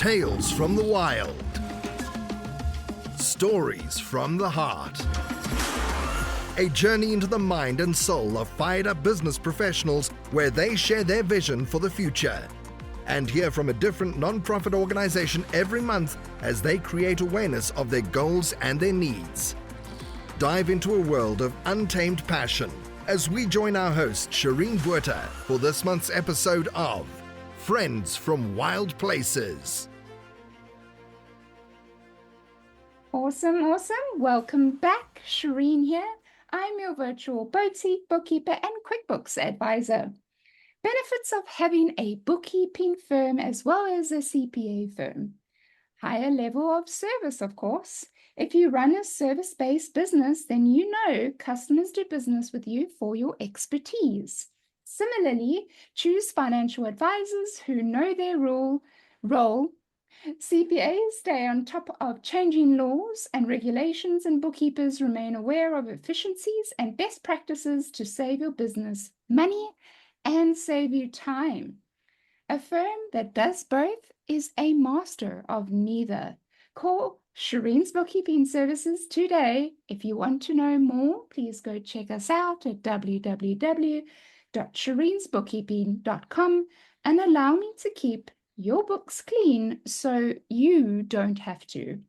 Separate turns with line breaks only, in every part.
Tales from the wild. Stories from the heart. A journey into the mind and soul of fired-up business professionals where they share their vision for the future. And hear from a different non-profit organization every month as they create awareness of their goals and their needs. Dive into a world of untamed passion as we join our host, Shireen for this month's episode of Friends from Wild Places.
Awesome. Welcome back. Shireen here. I'm your virtual boutique bookkeeper and QuickBooks advisor. Benefits of having a bookkeeping firm as well as a CPA firm. Higher level of service, of course. If you run a service-based business, then you know customers do business with you for your expertise. Similarly, choose financial advisors who know their role. CPAs stay on top of changing laws and regulations, and bookkeepers remain aware of efficiencies and best practices to save your business money and save you time. A firm that does both is a master of neither. Call Shireen's Bookkeeping Services today. If you want to know more, please go check us out at www.shireensbookkeeping.com and allow me to keep your books clean so you don't have to.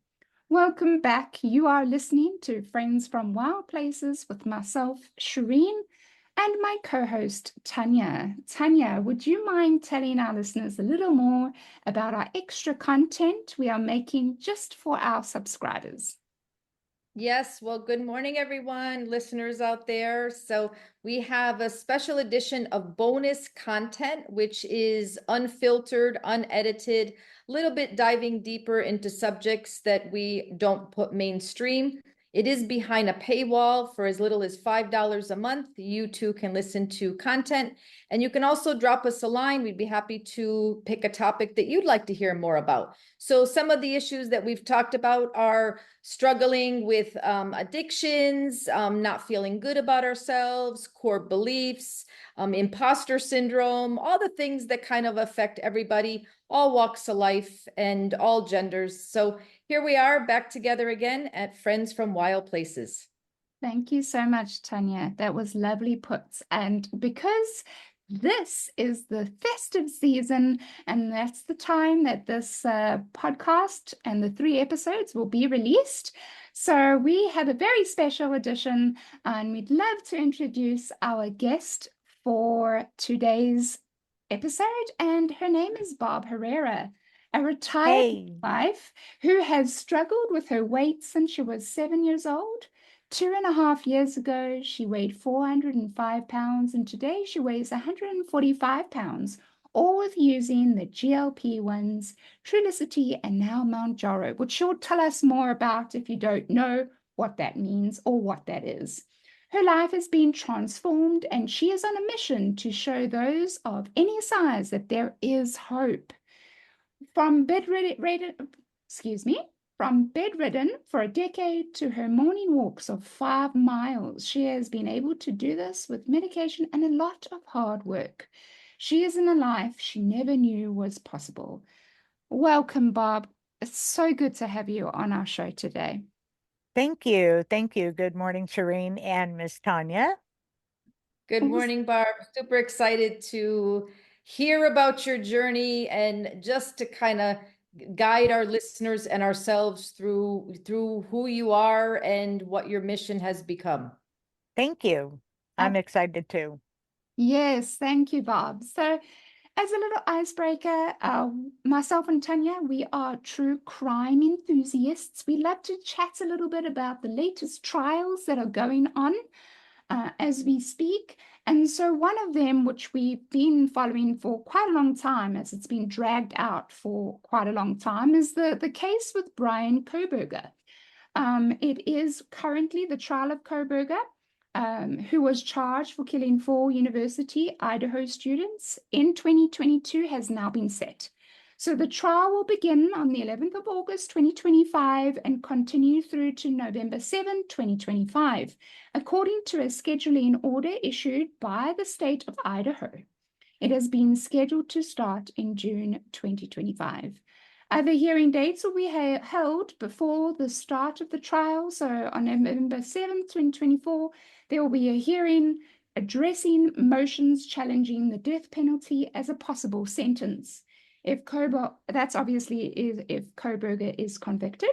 Welcome back. You are listening to Friends from Wild Places with myself, Shireen, and my co-host, Tanya. Tanya, would you mind telling our listeners a little more about our extra content we are making just for our subscribers?
Yes, well, good morning, everyone, listeners out there. So we have a special edition of bonus content, which is unfiltered, unedited, a little bit diving deeper into subjects that we don't put mainstream. It is behind a paywall for as little as $5 a month. You too can listen to content, and you can also drop us a line. We'd be happy to pick a topic that you'd like to hear more about. So some of the issues that we've talked about are struggling with addictions, not feeling good about ourselves, core beliefs, imposter syndrome, all the things that kind of affect everybody, all walks of life and all genders. So here we are back together again at Friends from Wild Places.
Thank you so much, Tanya. That was lovely put. And because this is the festive season, and that's the time that this podcast and the 3 episodes will be released. So we have a very special edition, and we'd love to introduce our guest for today's episode. And her name is Barb Herrera, a retired wife who has struggled with her weight since she was 7 years old. 2.5 years ago, she weighed 405 pounds, and today she weighs 145 pounds, all with using the GLP-1s, Trulicity, and now Mounjaro, which she'll tell us more about if you don't know what that means or what that is. Her life has been transformed, and she is on a mission to show those of any size that there is hope. From bedridden for a decade to her morning walks of 5 miles, she has been able to do this with medication and a lot of hard work. She is in a life she never knew was possible. Welcome, Barb. It's so good to have you on our show today.
Thank you. Good morning, Shireen and Miss Tanya.
Good morning, Barb. Super excited to hear about your journey and just to kind of guide our listeners and ourselves through who you are and what your mission has become.
Thank you. I'm excited too.
Yes, thank you, Bob. So as a little icebreaker, myself and Tanya, we are true crime enthusiasts. We love to chat a little bit about the latest trials that are going on as we speak. And so one of them, which we've been following for quite a long time, as it's been dragged out for quite a long time, is the case with Brian Kohberger. It is currently the trial of Kohberger, who was charged for killing 4 University of Idaho students in 2022, has now been set. So the trial will begin on the 11th of August, 2025, and continue through to November 7, 2025, according to a scheduling order issued by the state of Idaho. It has been scheduled to start in June 2025. The hearing dates will be held before the start of the trial. So on November 7th, 2024, there will be a hearing addressing motions challenging the death penalty as a possible sentence. That's obviously if Kohberger is convicted.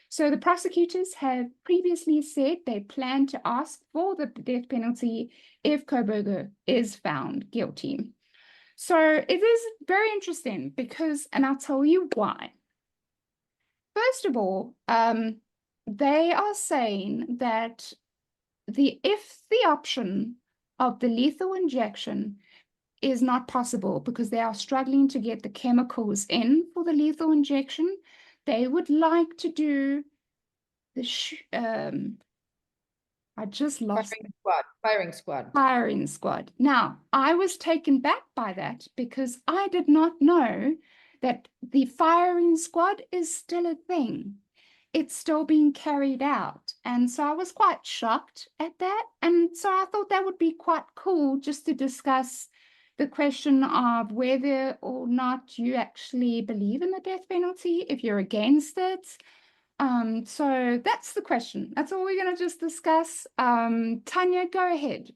So the prosecutors have previously said they plan to ask for the death penalty if Kohberger is found guilty. So it is very interesting because, and I'll tell you why. First of all, they are saying that if the option of the lethal injection is not possible because they are struggling to get the chemicals in for the lethal injection, they would like to do the I just lost firing squad. Now, I was taken back by that because I did not know that the firing squad is still a thing. It's still being carried out. And so I was quite shocked at that. And so I thought that would be quite cool just to discuss the question of whether or not you actually believe in the death penalty, if you're against it. So that's the question. That's all we're going to just discuss. Tanya, go ahead.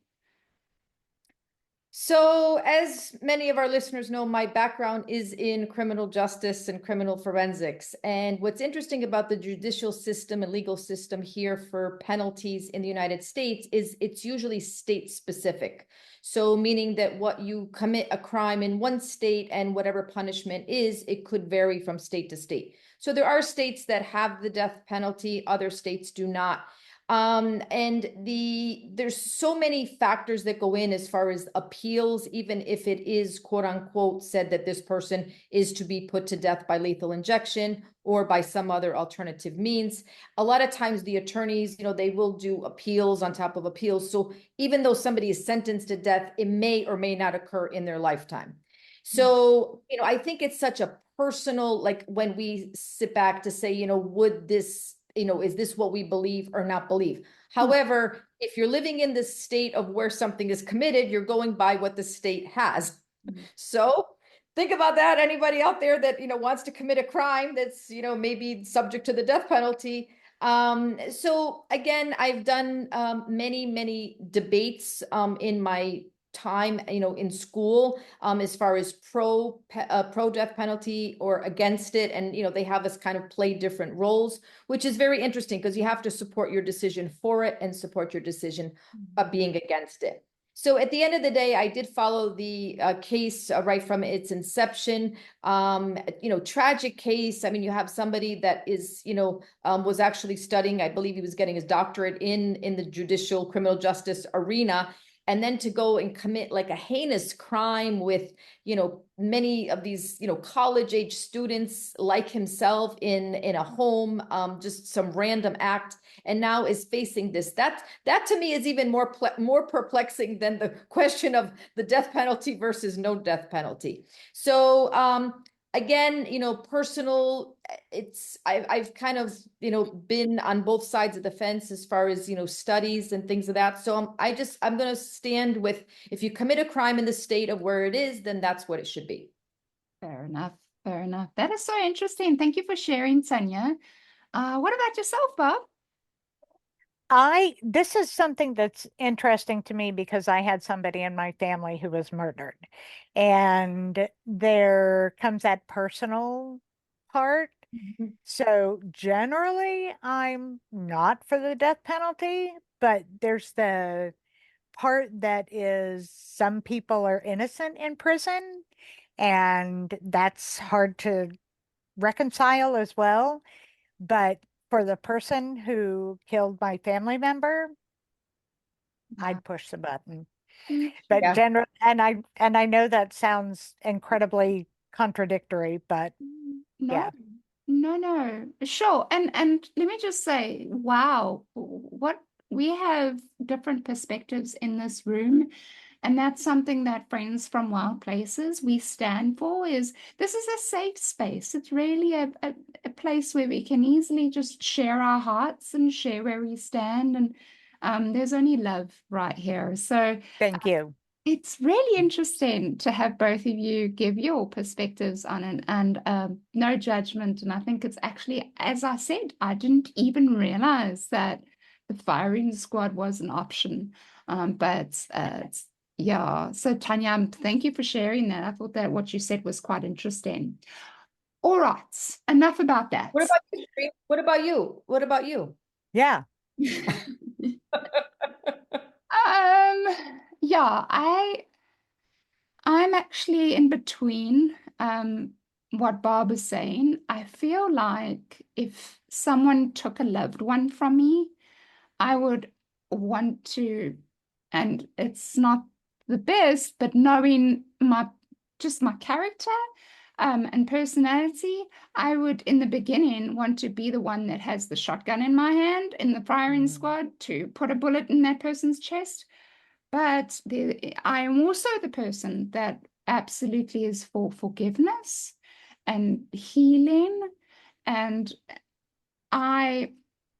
So, as many of our listeners know, my background is in criminal justice and criminal forensics. And what's interesting about the judicial system and legal system here for penalties in the United States is it's usually state specific. So, meaning that what you commit a crime in one state and whatever punishment is, it could vary from state to state. So, there are states that have the death penalty, other states do not. And there's so many factors that go in as far as appeals, even if it is quote unquote said that this person is to be put to death by lethal injection or by some other alternative means. A lot of times the attorneys, they will do appeals on top of appeals. So even though somebody is sentenced to death, it may or may not occur in their lifetime. So, I think it's such a personal, like when we sit back to say, would this, is this what we believe or not believe? However, if you're living in the state of where something is committed, you're going by what the state has. So think about that. Anybody out there that, wants to commit a crime that's, maybe subject to the death penalty. So again, I've done many debates in my time, in school, as far as pro death penalty or against it. And, they have us kind of play different roles, which is very interesting because you have to support your decision for it and support your decision of being against it. So at the end of the day, I did follow the case right from its inception. Tragic case. I mean, you have somebody that is, was actually studying, I believe he was getting his doctorate in the judicial criminal justice arena. And then to go and commit like a heinous crime with, many of these, college age students like himself in a home, just some random act, and now is facing this. That to me is even more perplexing than the question of the death penalty versus no death penalty. So, again, personal, I've kind of, been on both sides of the fence as far as, studies and things of that. So I'm going to stand with, if you commit a crime in the state of where it is, then that's what it should be.
Fair enough. Fair enough. That is so interesting. Thank you for sharing, Tanya. What about yourself, Bob?
This is something that's interesting to me because I had somebody in my family who was murdered, and there comes that personal part. So generally, I'm not for the death penalty, but there's the part that is some people are innocent in prison, and that's hard to reconcile as well. But for the person who killed my family member, I'd push the button. But
Yeah.
and I know that sounds incredibly contradictory, but
No, no. Sure. And let me just say, wow, what we have different perspectives in this room. And that's something that Friends from Wild Places, we stand for, is this is a safe space. It's really a place where we can easily just share our hearts and share where we stand. And there's only love right here. So
thank you.
It's really interesting to have both of you give your perspectives on it, and no judgment. And I think it's actually, as I said, I didn't even realize that the firing squad was an option. But yeah, so Tanya, thank you for sharing that. I thought that what you said was quite interesting. All right, enough about that.
What about you, Shireen? What about you? What about you?
Yeah.
Yeah, I'm actually in between what Barb is saying. I feel like if someone took a loved one from me, I would want to, and it's not the best, but knowing my character and personality, I would in the beginning want to be the one that has the shotgun in my hand in the firing squad to put a bullet in that person's chest. But I am also the person that absolutely is for forgiveness and healing. And I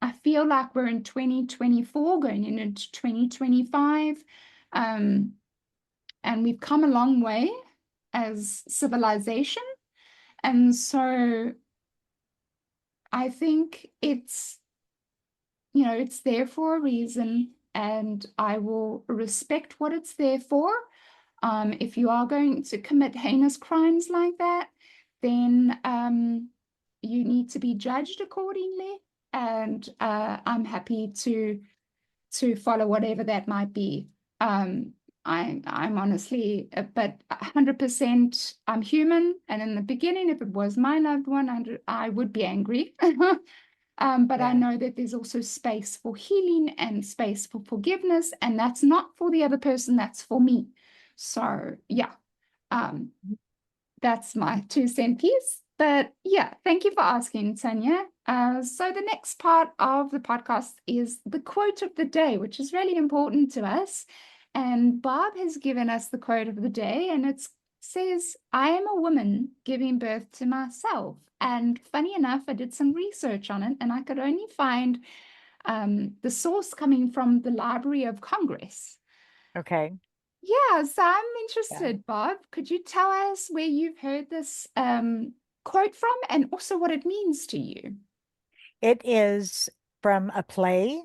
I feel like we're in 2024 going into 2025. And we've come a long way as civilization. And so I think it's there for a reason, and I will respect what it's there for. If you are going to commit heinous crimes like that, then you need to be judged accordingly. And I'm happy to follow whatever that might be. I'm honestly, but 100%, I'm human. And in the beginning, if it was my loved one, I would be angry. But I know that there's also space for healing and space for forgiveness, and that's not for the other person, that's for me. So yeah, that's my 2 cent piece. But yeah, thank you for asking, Tanya. So the next part of the podcast is the quote of the day, which is really important to us. And Barb has given us the quote of the day, and it says, "I am a woman giving birth to myself." And funny enough, I did some research on it, and I could only find the source coming from the Library of Congress.
Okay.
Yeah, so I'm interested, Bob. Could you tell us where you've heard this quote from and also what it means to you?
It is from a play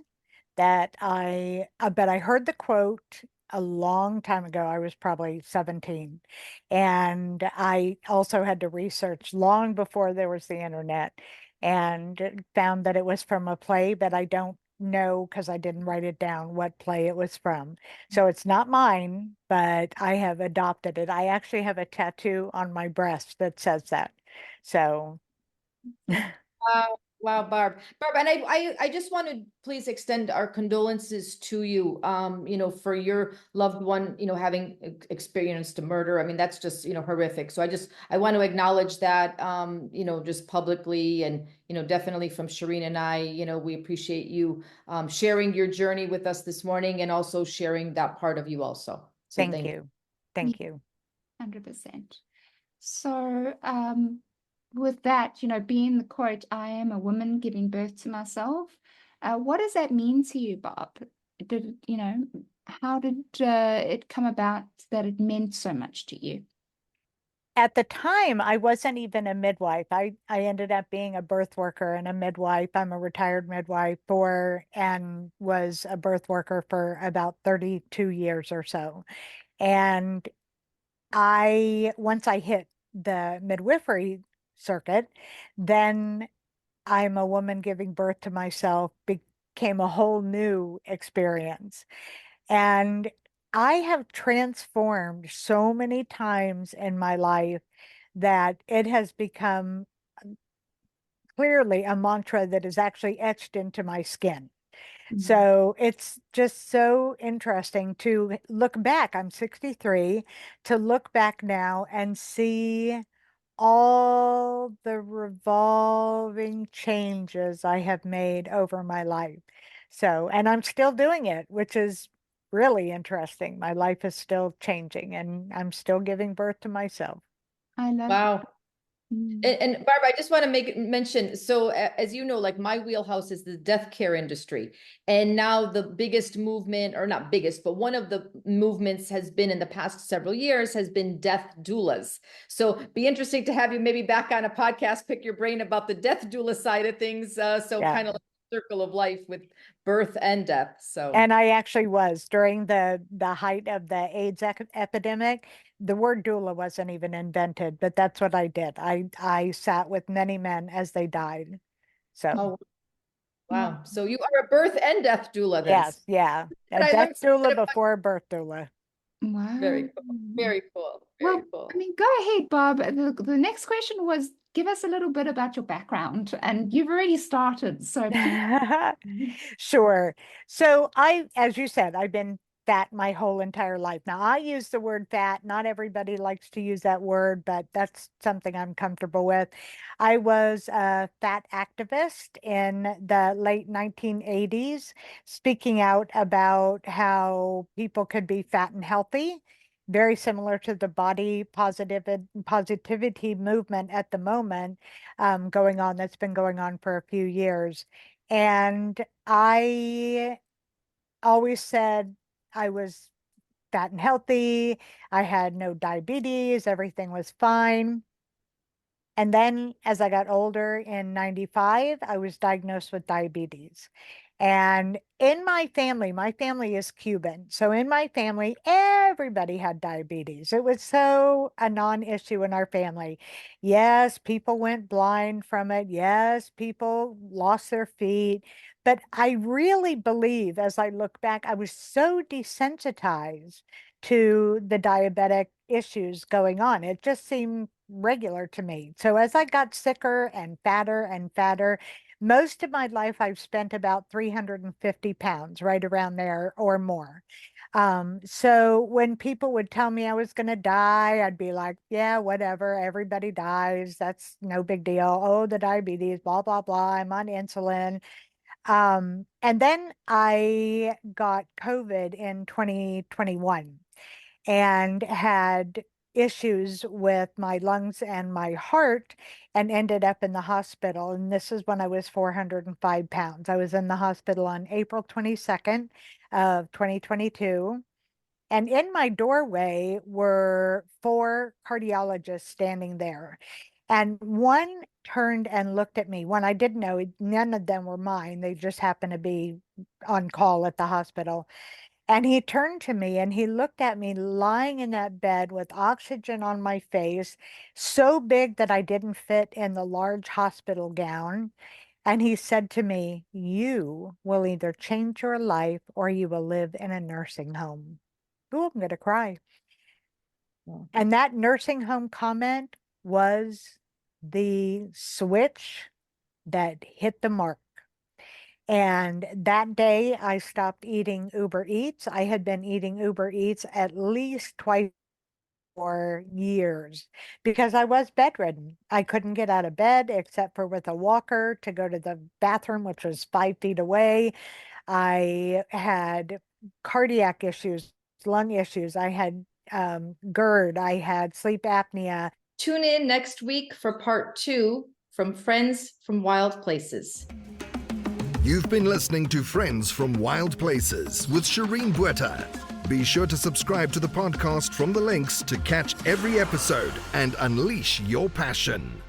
that but I heard the quote a long time ago. I was probably 17. And I also had to research long before there was the internet and found that it was from a play, but I don't know because I didn't write it down what play it was from. So it's not mine, but I have adopted it. I actually have a tattoo on my breast that says that. So
Wow, wow, Barb. Barb, and I just want to please extend our condolences to you, for your loved one, having experienced a murder. I mean, that's just, horrific. So I want to acknowledge that, just publicly, and, definitely from Shireen and I, we appreciate you sharing your journey with us this morning, and also sharing that part of you also. So
thank you. Thank you.
100%. So, with that, being the quote, "I am a woman giving birth to myself," what does that mean to you, Bob? How did it come about that it meant so much to you?
At the time, I wasn't even a midwife. I ended up being a birth worker and a midwife. I'm a retired midwife and was a birth worker for about 32 years or so. And once I hit the midwifery circuit, then I'm a woman giving birth to myself became a whole new experience. And I have transformed so many times in my life that it has become clearly a mantra that is actually etched into my skin. So it's just so interesting to look back. I'm 63, to look back now and see all the revolving changes I have made over my life. So, and I'm still doing it, which is really interesting. My life is still changing and I'm still giving birth to myself.
I love
Wow. And Barbara, I just want to mention, so as you know, like my wheelhouse is the death care industry. And now the biggest movement, or not biggest, but one of the movements has been in the past several years has been death doulas. So be interesting to have you maybe back on a podcast, pick your brain about the death doula side of things. So
Yeah.
kind of like a circle of life with birth and death. So.
And I actually was during the height of the AIDS epidemic. The word doula wasn't even invented, but that's what I did. I sat with many men as they died. So
Oh, wow. So you are a birth and death doula then.
yes, yeah, a
And I
death
learned something
doula
about-
before a birth doula.
Wow.
Very cool. Very cool. Very
Well,
cool.
I mean, go ahead, Bob. The next question was, give us a little bit about your background, and you've already started. So
Sure. So as you said, I've been fat my whole entire life. Now I use the word fat. Not everybody likes to use that word, but that's something I'm comfortable with. I was a fat activist in the late 1980s, speaking out about how people could be fat and healthy. Very similar to the body positivity movement at the moment, going on, that's been going on for a few years. And I always said I was fat and healthy. I had no diabetes. Everything was fine. And then as I got older in 95, I was diagnosed with diabetes. And in my family is Cuban. So in my family, everybody had diabetes. It was so a non-issue in our family. Yes, people went blind from it. Yes, people lost their feet. But I really believe, as I look back, I was so desensitized to the diabetic issues going on. It just seemed regular to me. So as I got sicker and fatter, most of my life I've spent about 350 pounds, right around there or more. So when people would tell me I was going to die, I'd be like, yeah, whatever. Everybody dies. That's no big deal. Oh, the diabetes, blah, blah, blah. I'm on insulin. And then I got COVID in 2021 and had issues with my lungs and my heart and ended up in the hospital. And this is when I was 405 pounds. I was in the hospital on April 22nd of 2022. And in my doorway were 4 cardiologists standing there. And one turned and looked at me. One I didn't know, none of them were mine. They just happened to be on call at the hospital. And he turned to me and he looked at me lying in that bed with oxygen on my face, so big that I didn't fit in the large hospital gown. And he said to me, "You will either change your life or you will live in a nursing home." Ooh, I'm going to cry. And that nursing home comment was the switch that hit the mark. And that day I stopped eating Uber Eats. I had been eating Uber Eats at least twice for years because I was bedridden. I couldn't get out of bed except for with a walker to go to the bathroom, which was 5 feet away. I had cardiac issues, lung issues. I had GERD. I had sleep apnea.
Tune in next week for part 2 from Friends from Wild Places.
You've been listening to Friends from Wild Places with Shireen Bueta. Be sure to subscribe to the podcast from the links to catch every episode and unleash your passion.